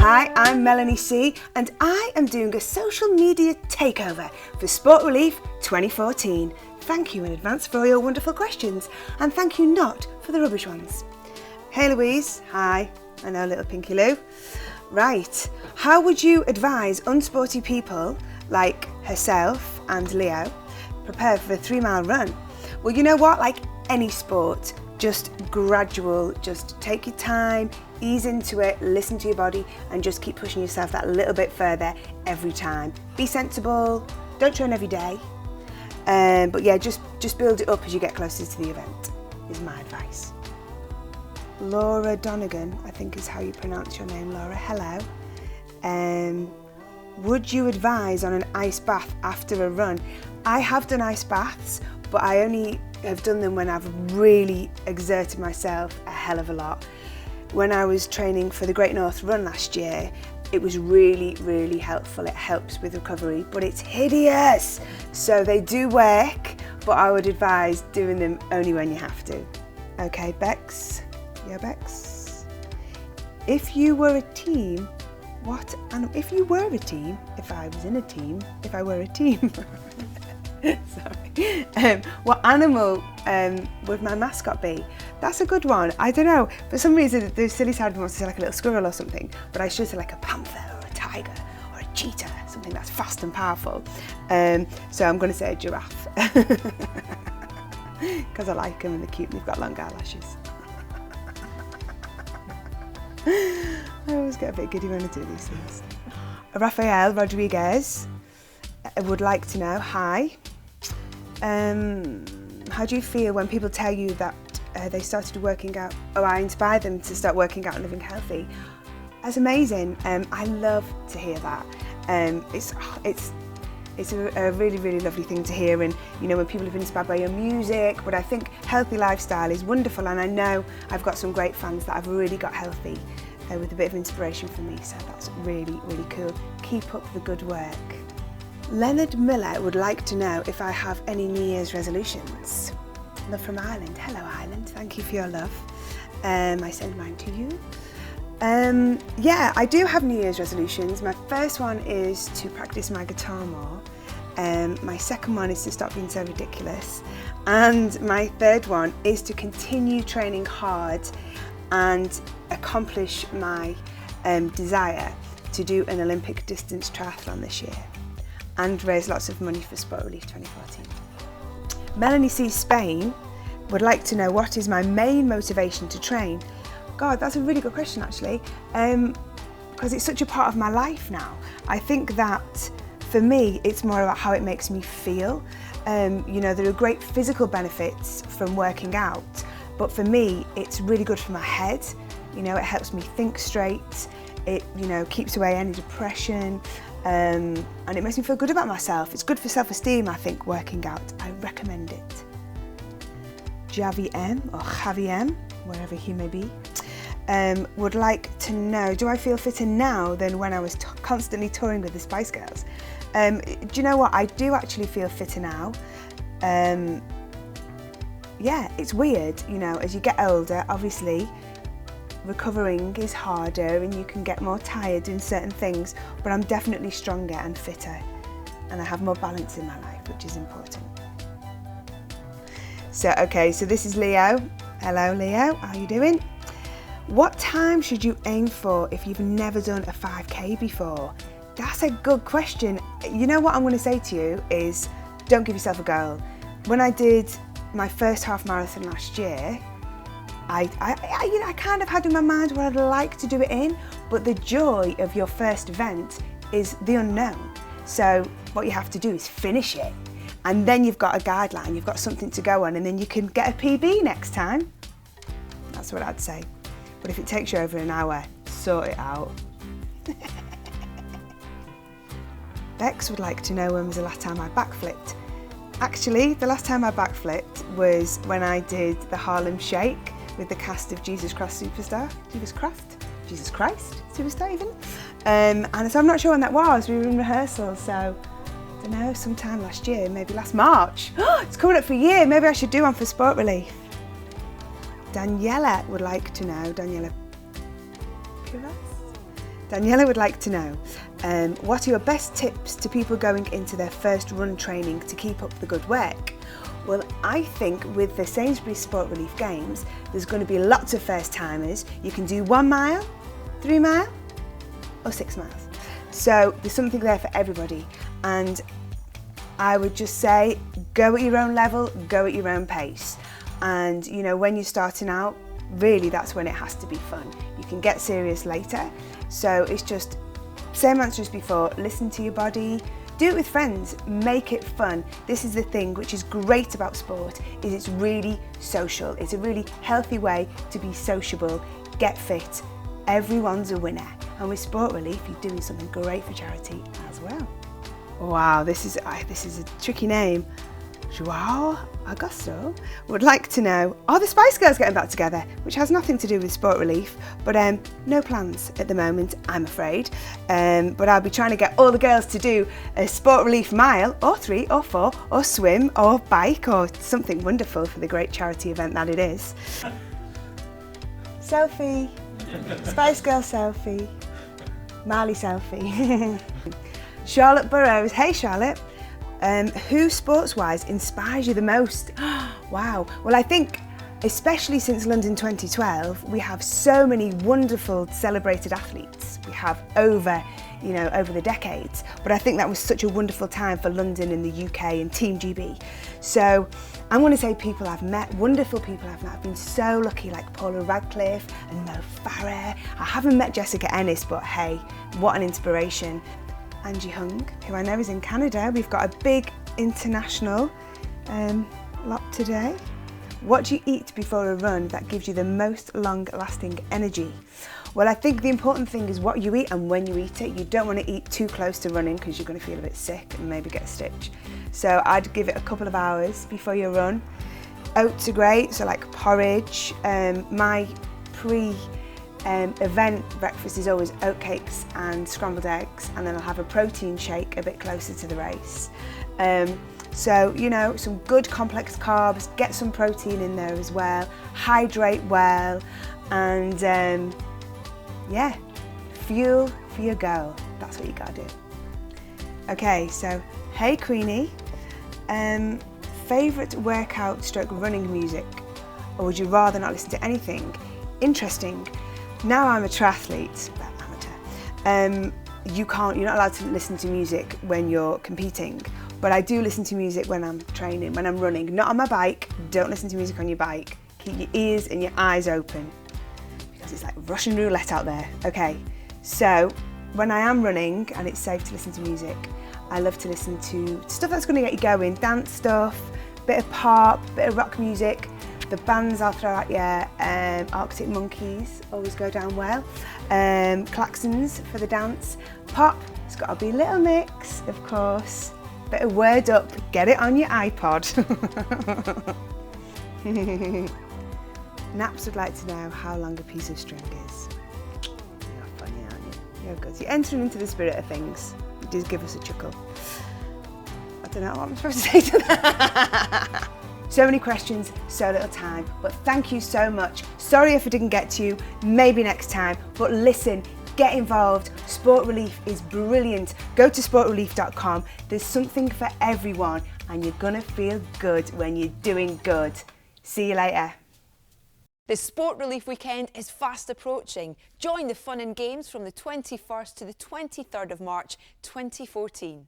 Hi, I'm Melanie C and I am doing a social media takeover for Sport Relief 2014. Thank you in advance for all your wonderful questions and thank you not for the rubbish ones. Hey Louise, hi, I know little Pinky Lou. Right, how would you advise unsporty people like herself and Leo prepare for a 3-mile run? Well, you know what, like any sport, just gradual, just take your time, ease into it, listen to your body and just keep pushing yourself that little bit further every time. Be sensible, don't train every day, but yeah, just build it up as you get closer to the event, is my advice. Laura Donegan, I think is how you pronounce your name, Laura, hello. Would you advise on an ice bath after a run? I have done ice baths, but I only have done them when I've really exerted myself a hell of a lot. When I was training for the Great North Run last year, it was really, really helpful. It helps with recovery, but it's hideous. So they do work, but I would advise doing them only when you have to. Okay, Bex, yeah, Bex. If you were a team, what, and if you were a team, if I was in a team, if I were a team, sorry. What animal would my mascot be? That's a good one. I don't know. For some reason, the silly side wants to say like a little squirrel or something, but I should say like a panther or a tiger or a cheetah, something that's fast and powerful. So I'm going to say a giraffe because I like them and they're cute and they've got long eyelashes. I always get a bit giddy when I do these things. Rafael Rodriguez would like to know, hi, how do you feel when people tell you that they started working out, or I inspired them to start working out and living healthy? That's amazing. I love to hear that. It's a really, really lovely thing to hear, and you know, when people have been inspired by your music, but I think healthy lifestyle is wonderful, and I know I've got some great fans that have really got healthy with a bit of inspiration from me, so that's really, really cool. Keep up the good work. Leonard Miller would like to know if I have any New Year's resolutions. Love from Ireland. Hello Ireland, thank you for your love. I send mine to you. Yeah, I do have New Year's resolutions. My first one is to practice my guitar more. My second one is to stop being so ridiculous. And my third one is to continue training hard and accomplish my desire to do an Olympic distance triathlon this year and raise lots of money for Sport Relief 2014. Melanie C Spain would like to know what is my main motivation to train. God, that's a really good question actually, because it's such a part of my life now. I think that for me, it's more about how it makes me feel. You know, there are great physical benefits from working out, but for me, it's really good for my head. You know, it helps me think straight. It, you know, keeps away any depression, and it makes me feel good about myself. It's good for self-esteem, I think, working out. I recommend it. Javi M, or Javi M, wherever he may be, would like to know, do I feel fitter now than when I was constantly touring with the Spice Girls? Do you know what, I do actually feel fitter now. Yeah, it's weird, you know, as you get older, obviously, recovering is harder and you can get more tired doing certain things, but I'm definitely stronger and fitter and I have more balance in my life, which is important. So, okay, so this is Leo. Hello Leo, how are you doing? What time should you aim for if you've never done a 5K before? That's a good question. You know what I'm going to say to you is, don't give yourself a goal. When I did my first half marathon last year, I kind of had in my mind where I'd like to do it in, but the joy of your first event is the unknown. So what you have to do is finish it, and then you've got a guideline, you've got something to go on, and then you can get a PB next time. That's what I'd say. But if it takes you over an hour, sort it out. Bex would like to know when was the last time I backflipped. Actually, the last time I backflipped was when I did the Harlem Shake with the cast of Jesus Christ Superstar even. And so I'm not sure when that was, we were in rehearsal, so I don't know, sometime last year, maybe last March. It's coming up for a year, maybe I should do one for Sport Relief. Daniela would like to know, Daniela Daniela would like to know, what are your best tips to people going into their first run training to keep up the good work? Well, I think with the Sainsbury's Sport Relief Games, there's going to be lots of first timers. You can do 1 mile, 3 mile, or 6 miles. So there's something there for everybody. And I would just say, go at your own level, go at your own pace. And you know, when you're starting out, really that's when it has to be fun. You can get serious later. So it's just, same answer as before, listen to your body, do it with friends, make it fun. This is the thing which is great about sport, is it's really social. It's a really healthy way to be sociable, get fit. Everyone's a winner. And with Sport Relief, you're doing something great for charity as well. Wow, this is a tricky name. Joao Augusto would like to know, are the Spice Girls getting back together? Which has nothing to do with Sport Relief, but no plans at the moment, I'm afraid. But I'll be trying to get all the girls to do a Sport Relief mile, or 3, or 4, or swim, or bike, or something wonderful for the great charity event that it is. Selfie, Spice Girl selfie, Marley selfie. Charlotte Burrows, hey Charlotte. Who sports-wise inspires you the most? Wow, well I think especially since London 2012 we have so many wonderful celebrated athletes. We have over the decades, but I think that was such a wonderful time for London and the UK and Team GB. So I'm going to say people I've met, wonderful people I've met. I've been so lucky, like Paula Radcliffe and Mo Farah. I haven't met Jessica Ennis, but hey, what an inspiration. Angie Hung, who I know is in Canada. We've got a big international lot today. What do you eat before a run that gives you the most long-lasting energy? Well, I think the important thing is what you eat and when you eat it. You don't want to eat too close to running because you're going to feel a bit sick and maybe get a stitch. So I'd give it a couple of hours before your run. Oats are great, so like porridge. My event breakfast is always oatcakes and scrambled eggs, and then I'll have a protein shake a bit closer to the race. So, you know, some good complex carbs, get some protein in there as well, hydrate well, and yeah, fuel for your goal. That's what you gotta do. Okay, so hey Queenie, favourite workout stroke running music, or would you rather not listen to anything? Interesting. Now I'm a triathlete, well, amateur, you're not allowed to listen to music when you're competing, but I do listen to music when I'm training, when I'm running, not on my bike. Don't listen to music on your bike. Keep your ears and your eyes open because it's like Russian roulette out there. Okay, so when I am running and it's safe to listen to music, I love to listen to stuff that's going to get you going, dance stuff, bit of pop, bit of rock music. The bands I'll throw at you, Arctic Monkeys always go down well, Klaxons for the dance, pop, it's got to be Little Mix, of course, bit of Word Up, get it on your iPod. Naps would like to know how long a piece of string is. You're funny, aren't you? You're good. You're entering into the spirit of things. You do give us a chuckle. I don't know what I'm supposed to say to that. So many questions, so little time, but thank you so much. Sorry if I didn't get to you, maybe next time, but listen, get involved. Sport Relief is brilliant. Go to sportrelief.com. There's something for everyone and you're gonna feel good when you're doing good. See you later. The Sport Relief weekend is fast approaching. Join the fun and games from the 21st to the 23rd of March 2014.